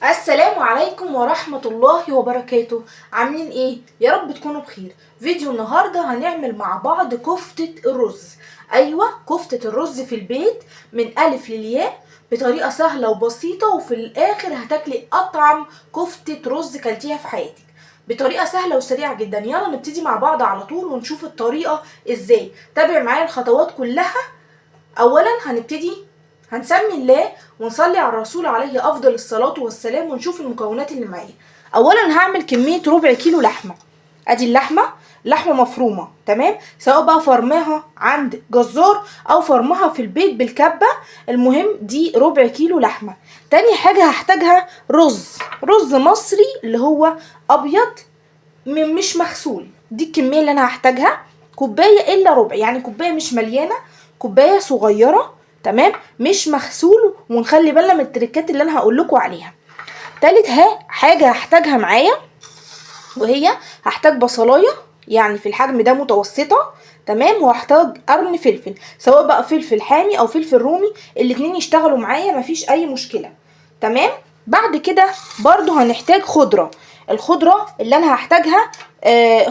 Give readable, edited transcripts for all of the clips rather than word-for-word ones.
السلام عليكم ورحمة الله وبركاته. عاملين ايه؟ يا رب تكونوا بخير. فيديو النهاردة هنعمل مع بعض كفتة الرز. ايوه، كفتة الرز في البيت من الف للياء بطريقة سهلة وبسيطة، وفي الاخر هتاكلي اطعم كفتة رز كلتيها في حياتك بطريقة سهلة وسريعة جدا. يلا نبتدي مع بعض على طول ونشوف الطريقة ازاي. تابع معايا الخطوات كلها. اولا هنسمي الله ونصلي على الرسول عليه افضل الصلاة والسلام ونشوف المكونات اللي معايا. اولا هعمل كمية ربع كيلو لحمة. ادي لحمة مفرومة، تمام، سواء بقى فرماها عند جزار او فرماها في البيت بالكبة، المهم دي ربع كيلو لحمة. تاني حاجة هحتاجها رز مصري اللي هو ابيض مش مغسول. دي الكمية اللي انا هحتاجها، كوباية الا ربع، يعني كوباية مش مليانة، كوباية صغيرة، تمام، مش مغسول. ونخلي بالنا من التريكات اللي انا هقول لكم عليها. تالت حاجة هحتاجها معايا، وهي هحتاج بصلاية يعني في الحجم ده متوسطة، تمام، وهحتاج قرن فلفل، سواء بقى فلفل حامي او فلفل رومي، الاتنين يشتغلوا معايا مفيش اي مشكلة، تمام. بعد كده برضو هنحتاج الخضرة اللي انا هحتاجها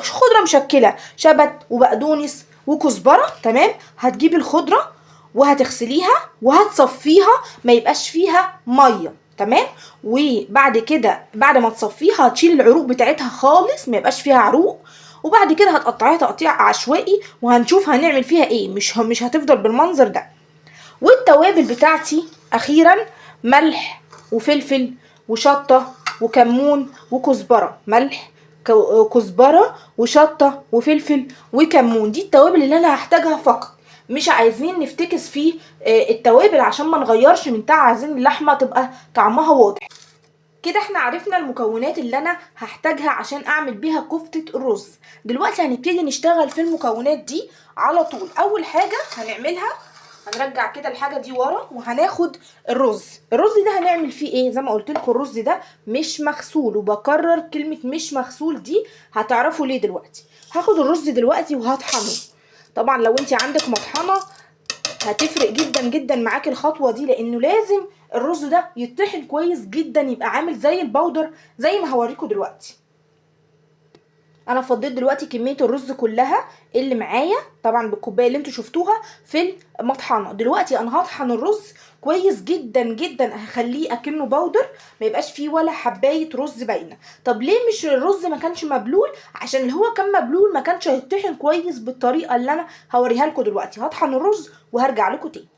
خضرة مشكلة، شبت وبقدونس وكزبرة، تمام. هتجيبي الخضرة وهتغسليها وهتصفيها، ما يبقاش فيها ميه، تمام. وبعد كده بعد ما تصفيها هتشيل العروق بتاعتها خالص، ما يبقاش فيها عروق. وبعد كده هتقطعيها تقطيع عشوائي وهنشوف هنعمل فيها ايه. مش هتفضل بالمنظر ده. والتوابل بتاعتي اخيرا ملح وفلفل وشطه وكمون وكزبره. ملح، كزبره وشطه وفلفل وكمون، دي التوابل اللي انا هحتاجها فقط. مش عايزين نفتكس في التوابل عشان ما نغيرش من طعم، عايزين اللحمه تبقى طعمها واضح. كده احنا عرفنا المكونات اللي انا هحتاجها عشان اعمل بيها كفتة الرز. دلوقتي هنبتدي نشتغل في المكونات دي على طول. اول حاجة هنعملها، هنرجع كده الحاجة دي ورا وهناخد الرز ده هنعمل فيه ايه؟ زي ما قلت لكم الرز ده مش مغسول، وبكرر كلمة مش مغسول دي هتعرفوا ليه دلوقتي. هاخد الرز دلوقتي وهطحنه. طبعا لو انت عندك مطحنة هتفرق جدا جدا معاكي الخطوه دي، لانه لازم الرز ده يطحن كويس جدا، يبقى عامل زي البودر زي ما هوريكم دلوقتي. انا فضيت دلوقتي كميه الرز كلها اللي معايا طبعا بالكوبايه اللي انتوا شفتوها في المطحنه. دلوقتي انا هطحن الرز كويس جدا جدا، هخليه اكنه بودر، ما يبقاش فيه ولا حبايه رز باينه. طب ليه مش الرز ما كانش مبلول؟ عشان اللي هو كان مبلول ما كانش هيطحن كويس بالطريقه اللي انا هوريها لكم دلوقتي. هطحن الرز وهرجع لكم تاني.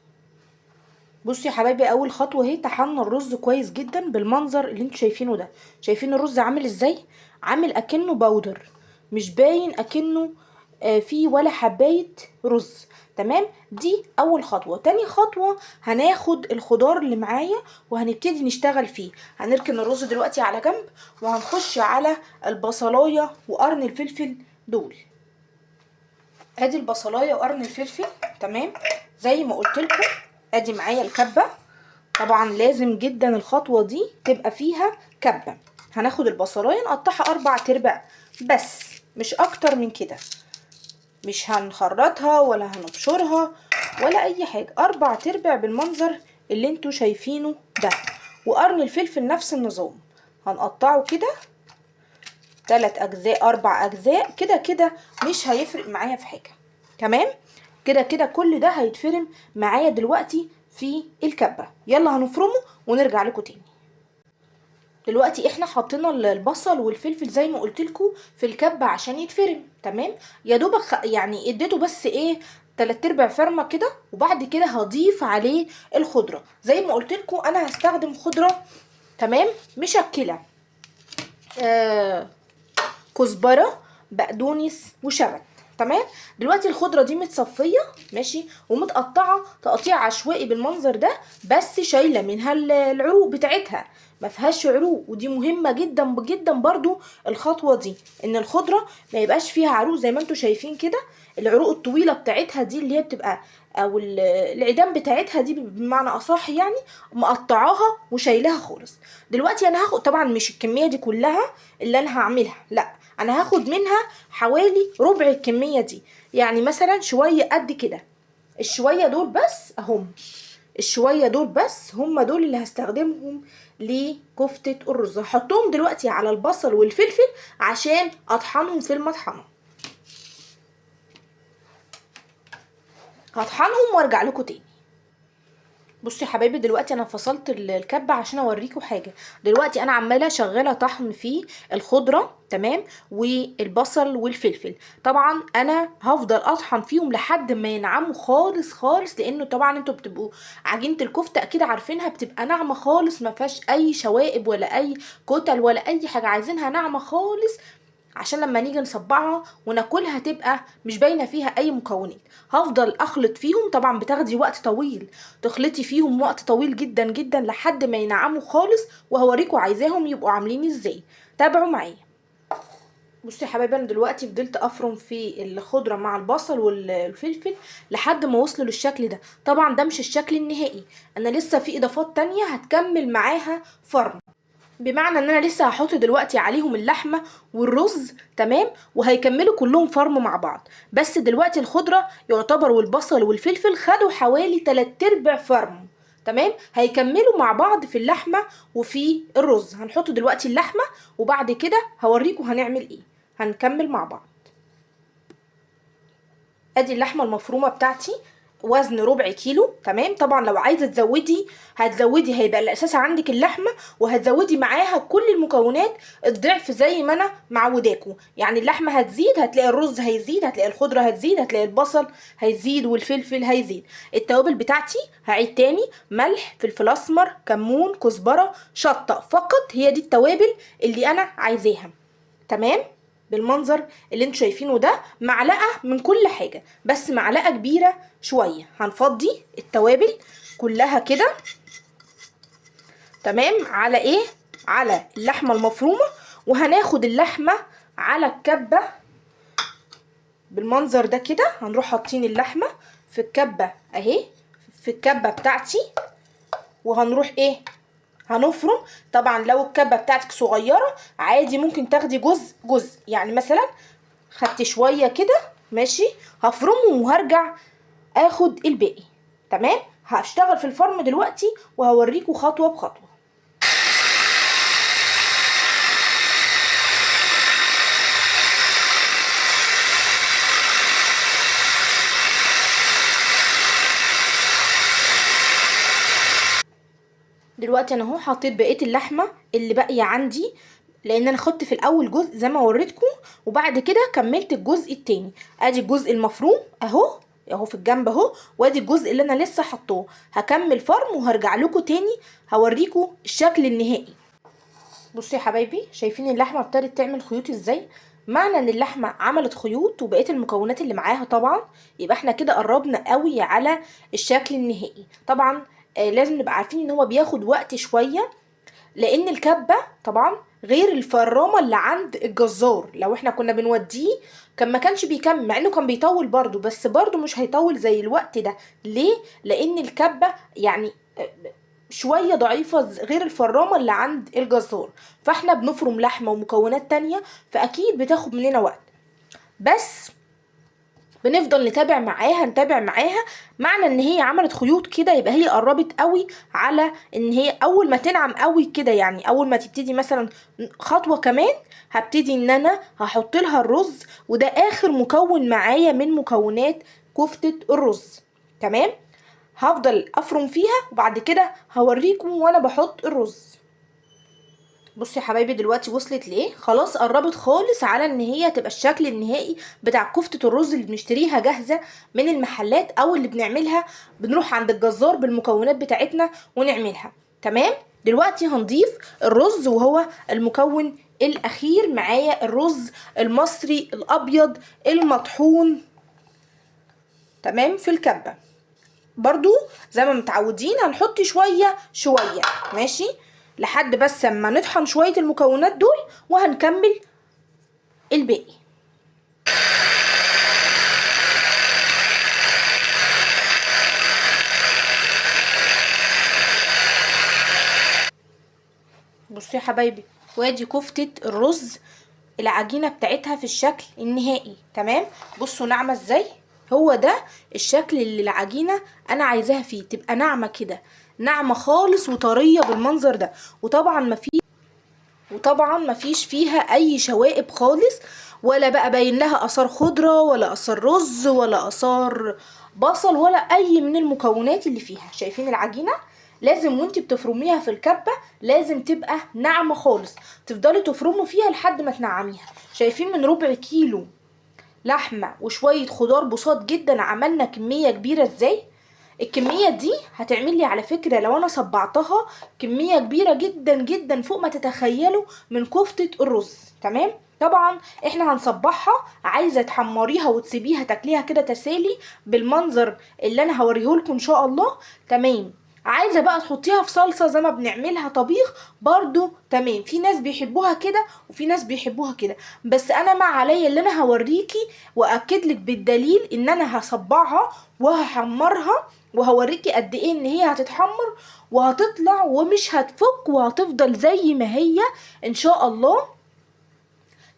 بصوا يا حبايبي، اول خطوه اهي طحنا الرز كويس جدا بالمنظر اللي انتوا شايفينه ده. شايفين الرز عامل ازاي؟ عامل اكنه بودر، مش باين اكنه فيه ولا حبايه رز، تمام. دي اول خطوه. تاني خطوه هناخد الخضار اللي معايا وهنبتدي نشتغل فيه. هنركن الرز دلوقتي على جنب وهنخش على البصلايه وقرن الفلفل دول. ادي البصلايه وقرن الفلفل، تمام، زي ما قلت لكم. ادي معايا الكبه، طبعا لازم جدا الخطوه دي تبقى فيها كبه. هناخد البصلايه نقطعها 4 بس، مش اكتر من كده. مش هنخرطها ولا هنبشرها ولا اي حاجه، 4 بالمنظر اللي انتوا شايفينه ده. وقرن الفلفل نفس النظام، هنقطعه كده 3 اجزاء 4 اجزاء كده كده، مش هيفرق معايا في حاجه، تمام. كده كده كل ده هيتفرم معايا دلوقتي في الكبه. يلا هنفرمه ونرجع لكم تاني. دلوقتي احنا حطينا البصل والفلفل زي ما قلت لكم في الكبه عشان يتفرم، تمام. يا دوبك يعني اديته بس ايه 3 فرمه كده، وبعد كده هضيف عليه الخضره. زي ما قلت لكم انا هستخدم خضره، تمام، مشكله، كزبره، بقدونس وشبت، تمام. دلوقتي الخضره دي متصفيه ماشي ومتقطعه تقطيع عشوائي بالمنظر ده، بس شايله منها العروق بتاعتها، ما فيهاش عروق. ودي مهمه جدا جدا برضو الخطوه دي، ان الخضره ما يبقاش فيها عروق زي ما انتوا شايفين كده. العروق الطويله بتاعتها دي اللي هي بتبقى او العيدان بتاعتها دي بمعنى اصح يعني مقطعاها وشايلها خالص. دلوقتي انا هاخد طبعا مش الكميه دي كلها اللي انا هعملها، لا، انا هاخد منها حوالي ربع الكميه دي، يعني مثلا شويه قد كده. الشويه دول بس اهم، الشويه دول بس هم دول اللي هستخدمهم لكفته الرز. هحطهم دلوقتي على البصل والفلفل عشان اطحنهم في المطحنه. هطحنهم وارجع لكم تاني. بصوا يا حبايبي، دلوقتي انا فصلت الكبه عشان اوريكم حاجه. دلوقتي انا عماله شغاله طحن في الخضره، تمام، والبصل والفلفل. طبعا انا هفضل اطحن فيهم لحد ما ينعموا خالص خالص، لانه طبعا انتوا بتبقوا عجينه الكفته اكيد عارفينها بتبقى ناعمه خالص، ما فيهاش اي شوائب ولا اي كتل ولا اي حاجه، عايزينها ناعمه خالص عشان لما نيجي نصبعها وناكلها تبقى مش باينه فيها اي مكونات. هفضل اخلط فيهم، طبعا بتاخدي وقت طويل، تخلطي فيهم وقت طويل جدا جدا لحد ما ينعموا خالص، وهوريكم عايزاهم يبقوا عاملين ازاي. تابعوا معايا. بصوا يا حبايبي، انا دلوقتي فضلت افرم في الخضره مع البصل والفلفل لحد ما وصلوا للشكل ده. طبعا ده مش الشكل النهائي، انا لسه في اضافات تانية هتكمل معاها فرم، بمعنى ان انا لسه هحط دلوقتي عليهم اللحمه والرز، تمام، وهيكملوا كلهم فرم مع بعض. بس دلوقتي الخضره يعتبر والبصل والفلفل خدوا حوالي 3/4 فرم، تمام. هيكملوا مع بعض في اللحمه وفي الرز. هنحط دلوقتي اللحمه وبعد كده هوريكم هنعمل ايه. هنكمل مع بعض. ادي اللحمه المفرومه بتاعتي، وزن ربع كيلو، تمام. طبعا لو عايزه تزودي هتزودي، هيبقى الاساس عندك اللحمه، وهتزودي معاها كل المكونات الضعف زي ما انا معوداكم. يعني اللحمه هتزيد هتلاقي الرز هيزيد، هتلاقي الخضره هتزيد، هتلاقي البصل هيزيد والفلفل هيزيد. التوابل بتاعتي هعيد تاني: ملح، فلفل اسمر، كمون، كزبره، شطه، فقط هي دي التوابل اللي انا عايزاها، تمام. بالمنظر اللي انتوا شايفينه ده، معلقه من كل حاجه، بس معلقه كبيره شويه. هنفضي التوابل كلها كده، تمام، على ايه؟ على اللحمه المفرومه. وهناخد اللحمه على الكبه بالمنظر ده كده. هنروح حاطين اللحمه في الكبه اهي، في الكبه بتاعتي، وهنروح ايه؟ هنفرم. طبعا لو الكبه بتاعتك صغيره عادي ممكن تاخدي جزء جزء، يعني مثلا خدت شويه كده، ماشي، هفرمهم وهرجع اخد الباقي، تمام. هشتغل في الفرم دلوقتي وهوريكم خطوه بخطوه. دلوقتي انا اهو حطيت بقيه اللحمه اللي باقيه عندي، لان انا خدت في الاول جزء زي ما وريتكم، وبعد كده كملت الجزء التاني. ادي الجزء المفروم اهو اهو في الجنب اهو، وادي الجزء اللي انا لسه حطاه. هكمل فرم وهرجع لكم تاني هوريكم الشكل النهائي. بصوا يا حبايبي، شايفين اللحمه ابتدت تعمل خيوط ازاي؟ معنى ان اللحمه عملت خيوط وبقيه المكونات اللي معاها طبعا، يبقى احنا كده قربنا قوي على الشكل النهائي. طبعا لازم نبقى عارفين ان هو بياخد وقت شويه، لان الكبه طبعا غير الفرامه اللي عند الجزار. لو احنا كنا بنوديه كان ما كانش بيكمل، مع انه كان بيطول برضو، بس برضو مش هيطول زي الوقت ده. ليه؟ لان الكبه يعني شويه ضعيفه غير الفرامه اللي عند الجزار. فاحنا بنفرم لحمه ومكونات تانية، فاكيد بتاخد مننا وقت، بس بنفضل نتابع معاها. معنى ان هي عملت خيوط كده يبقى هي قربت قوي على ان هي اول ما تنعم قوي كده، يعني اول ما تبتدي مثلا خطوه كمان هبتدي ان انا هحط لها الرز، وده اخر مكون معايا من مكونات كفته الرز، تمام. هفضل افرم فيها وبعد كده هوريكم وانا بحط الرز. بصوا يا حبايبي، دلوقتي وصلت لايه؟ خلاص قربت خالص على ان هي تبقى الشكل النهائي بتاع كفتة الرز اللي بنشتريها جاهزة من المحلات، او اللي بنعملها بنروح عند الجزار بالمكونات بتاعتنا ونعملها، تمام. دلوقتي هنضيف الرز، وهو المكون الاخير معايا، الرز المصري الابيض المطحون، تمام، في الكبة. برضو زي ما متعودين هنحط شوية شوية، ماشي، لحد بس اما نطحن شوية المكونات دول وهنكمل الباقي. بصوا يا حبايبي، وادي كفتة الرز العجينة بتاعتها في الشكل النهائي، تمام. بصوا ناعمة ازاي هو ده الشكل اللي العجينه انا عايزاها فيه، تبقى ناعمه كده، ناعمه خالص وطريه بالمنظر ده. وطبعا مفيش فيها اي شوائب خالص، ولا بقى باين لها اثار خضره ولا اثار رز ولا اثار بصل ولا اي من المكونات اللي فيها. شايفين العجينه؟ لازم وانت بتفرميها في الكبه لازم تبقى ناعمه خالص، تفضلي تفرموا فيها لحد ما تنعميها. شايفين من ربع كيلو لحمه وشويه خضار بساط جدا عملنا كميه كبيره ازاي؟ الكميه دي هتعمل لي على فكره لو انا صبعتها كميه كبيره جدا جدا فوق ما تتخيلوا من كفته الرز. تمام؟ طبعا احنا هنصبعها، عايزه تحمريها وتسيبيها تاكليها كده تسالي بالمنظر اللي انا هوريهولكم ان شاء الله. تمام؟ عايزه بقى تحطيها في صلصه زي ما بنعملها طبيخ برضو تمام، في ناس بيحبوها كده وفي ناس بيحبوها كده، بس انا ما عليا اللي انا هوريكي واكد لك بالدليل ان انا هصبعها وهحمرها وهوريكي قد ايه ان هي هتتحمر وهتطلع ومش هتفك وهتفضل زي ما هي ان شاء الله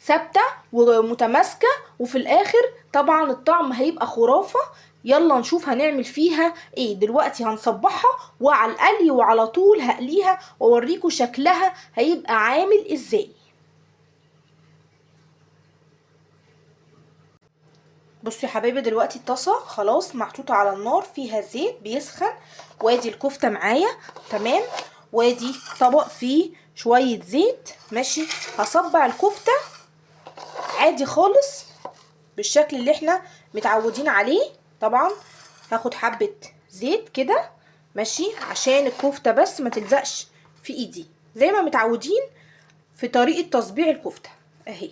ثابته ومتماسكه، وفي الاخر طبعا الطعم هيبقى خرافه. يلا نشوف هنعمل فيها ايه. دلوقتي هنصبحها وعلى القلي وعلى طول هقليها واوريكم شكلها هيبقى عامل ازاي. بصوا يا حبايبي دلوقتي الطاسه خلاص محطوطه على النار فيها زيت بيسخن، وادي الكفته معايا. تمام؟ وادي طبق فيه شويه زيت. ماشي؟ هصبع الكفته عادي خالص بالشكل اللي احنا متعودين عليه. طبعا هاخد حبه زيت كده ماشي عشان الكفته بس ما تلزقش في ايدي زي ما متعودين في طريقه تصبيع الكفته اهي.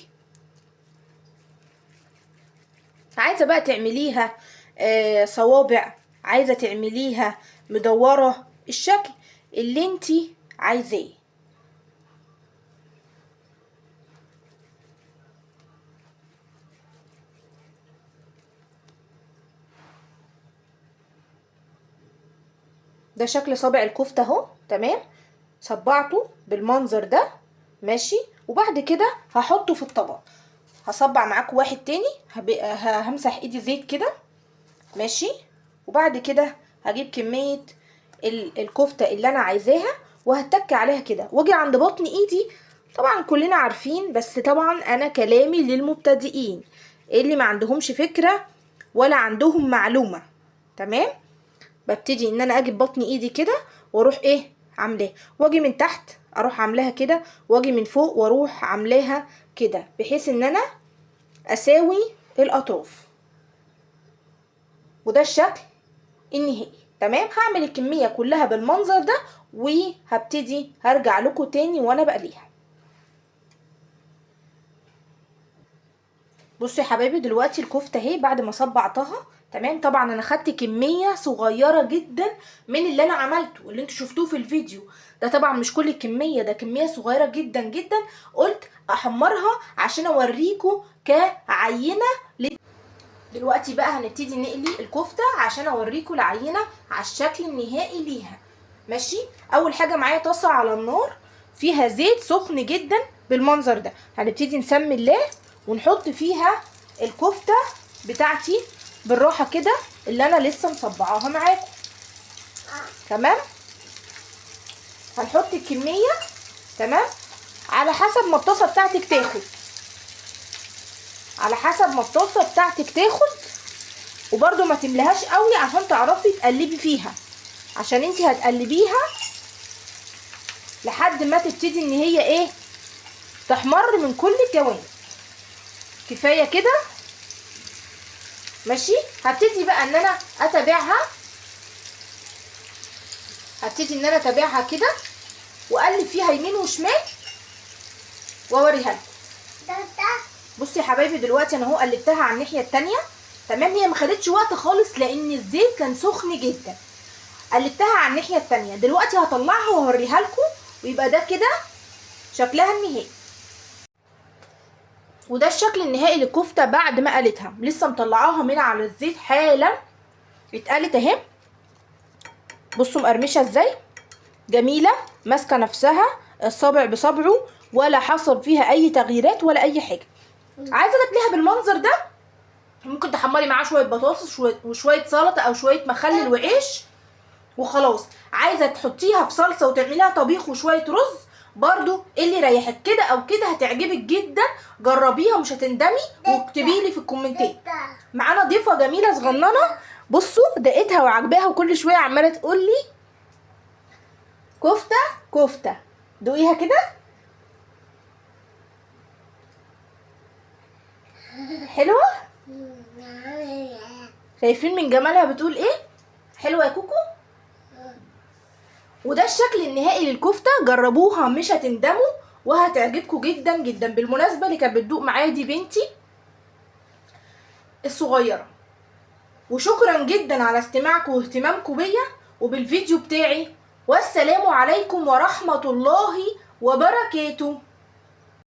عايزه بقى تعمليها صوابع، عايزه تعمليها مدوره، الشكل اللي انتي عايزاه. ده شكل صابع الكفته اهو. تمام؟ صبعته بالمنظر ده ماشي، وبعد كده هحطه في الطبق. هصبع معاكم واحد تاني، همسح ايدي زيت كده ماشي، وبعد كده هجيب كميه الكفته اللي انا عايزاها وهتك عليها كده واجي عند بطن ايدي. طبعا كلنا عارفين بس طبعا انا كلامي للمبتدئين اللي ما عندهمش فكره ولا عندهم معلومه. تمام؟ ببتدي ان انا اجيب بطن ايدي كده واروح ايه عاملاه، واجي من تحت اروح عاملاها كده، واجي من فوق واروح عاملاها كده بحيث ان انا اساوي الاطراف، وده الشكل النهائي. تمام؟ هعمل الكميه كلها بالمنظر ده وهبتدي هرجع لكم تاني وانا بقليها. بصوا يا حبايبي دلوقتي الكفته اهي بعد ما صبعتها. تمام؟ طبعا انا خدت كميه صغيره جدا من اللي انا عملته اللي انتوا شفتوه في الفيديو ده. طبعا مش كل الكميه، ده كميه صغيره جدا جدا، قلت احمرها عشان اوريكم كعينه. دلوقتي بقى هنبتدي نقلي الكفته عشان اوريكم العينه على الشكل النهائي ليها. ماشي؟ اول حاجه معايا طاسه على النار فيها زيت سخن جدا بالمنظر ده، هنبتدي نسمي الله ونحط فيها الكفته بتاعتي بالراحه كده اللي انا لسه مصبعاها معاكم. تمام؟ هنحط الكميه تمام على حسب ما الطاسه بتاعتك تاخد، على حسب ما الطاسه بتاعتك تاخد، وبرده ما تملهاش قوي عشان تعرفي تقلبي فيها، عشان انتي هتقلبيها لحد ما تبتدي ان هي ايه تحمر من كل الجوانب. كفايه كده ماشي. هبتدي بقى ان انا اتابعها كده واقلب فيها يمين وشمال واوريها لكم. بصي يا حبايبي دلوقتي انا اهو قلبتها على الناحيه التانيه. تمام؟ هي ما خدتش وقت خالص لان الزيت كان سخن جدا. قلبتها على الناحيه التانيه، دلوقتي هطلعها واوريها لكم ويبقى ده كده شكلها النهائي. وده الشكل النهائي للكفته بعد ما قلتها، لسه مطلعاها من على الزيت حالا اتقلت اهي. بصوا مقرمشه ازاي، جميله ماسكه نفسها الصابع بصبعه ولا حصل فيها اي تغييرات ولا اي حاجه. عايزه تاكليها بالمنظر ده ممكن تحمري معاه شويه بطاطس وشويه سلطه او شويه مخلل وعيش وخلاص. عايزه تحطيها في صلصه وتعمليها طبيخ وشويه رز، برضو اللي يريحك كده او كده هتعجبك جدا. جربيها مش هتندمي، واكتبي لي في الكومنتات. معانا ضيفه جميله صغننه، بصوا دقتها وعجباها وكل شويه عماله تقول لي كفته كفته. دوقيها كده، حلوه. شايفين من جمالها بتقول ايه؟ حلوه يا كوكو. وده الشكل النهائي للكفته، جربوها مش هتندموا وهتعجبكم جدا جدا. بالمناسبه اللي كانت بتدوق معايا دي بنتي الصغيره. وشكرا جدا على استماعكم واهتمامكم بيا وبالفيديو بتاعي، والسلام عليكم ورحمه الله وبركاته.